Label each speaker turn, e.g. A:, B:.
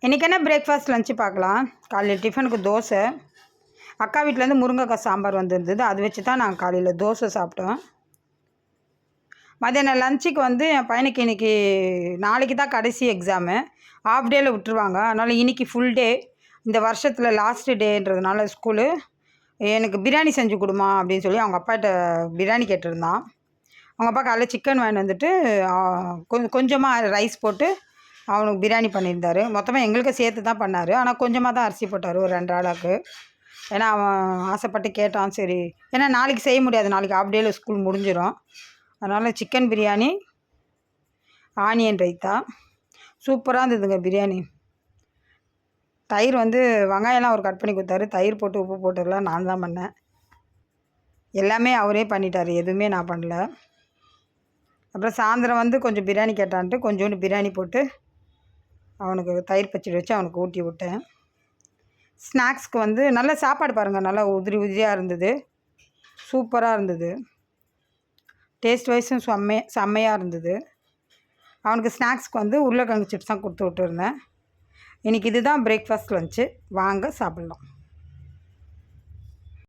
A: இன்றைக்கி என்ன breakfast lunch பார்க்கலாம். காலையில் டிஃபனுக்கு தோசை. அக்கா வீட்டிலேருந்து முருங்கைக்காய் சாம்பார் வந்துருந்தது, அது வச்சு தான் நாங்கள் காலையில் தோசை சாப்பிட்டோம். மதியானம் லஞ்சுக்கு என் பையனுக்கு இன்றைக்கி நாளைக்கு தான் கடைசி எக்ஸாமு, ஆஃப் டேயில் விட்டுருவாங்க. அதனால் இன்றைக்கி ஃபுல் டே, இந்த வருஷத்தில் லாஸ்ட்டு டேன்றதுனால ஸ்கூலு. எனக்கு பிரியாணி செஞ்சு கொடுமா அப்படின்னு சொல்லி அவங்க அப்பாட்ட பிரியாணி கேட்டிருந்தான். அவங்க அப்பா காலையில் சிக்கன் வாங்கிட்டு வந்துட்டு கொஞ்சமாக ரைஸ் போட்டு அவனுக்கு பிரியாணி பண்ணியிருந்தார். மொத்தமாக எங்களுக்கு சேர்த்து தான் பண்ணார். ஆனால் கொஞ்சமாக தான் அரிசி போட்டார் ஒரு 2 ஆளாக்கு. ஏன்னா அவன் ஆசைப்பட்டு கேட்டான். சரி, ஏன்னா நாளைக்கு செய்ய முடியாது, நாளைக்கு ஆஃப் டேயில் ஸ்கூல் முடிஞ்சிடும். அதனால் சிக்கன் பிரியாணி, ஆனியன் ரைத்தா, சூப்பராக இருந்ததுங்க பிரியாணி. தயிர் வெங்காயம்லாம் அவர் கட் பண்ணி கொடுத்தாரு. தயிர் போட்டு உப்பு போட்டுலாம் நான் தான் பண்ணேன். எல்லாமே அவரே பண்ணிட்டார், எதுவுமே நான் பண்ணல. அப்புறம் சாயந்தரம் கொஞ்சம் பிரியாணி கேட்டான்ட்டு கொஞ்சோண்டு பிரியாணி போட்டு அவனுக்கு தயிர் பச்சடி வச்சு அவனுக்கு ஊட்டி விட்டேன். ஸ்நாக்ஸ்க்கு நல்ல சாப்பாடு பாருங்கள், நல்லா உதிரி உதிரியாக இருந்தது, சூப்பராக இருந்தது. டேஸ்ட் வைஸும் செம்மையாக இருந்தது. அவனுக்கு ஸ்நாக்ஸ்க்கு உருளைக்கிழங்கு சிப்ஸ் தான் கொடுத்து விட்டுருந்தேன். இன்றைக்கி இதுதான் பிரேக்ஃபாஸ்ட் லஞ்சு. வாங்க சாப்பிட்லாம்.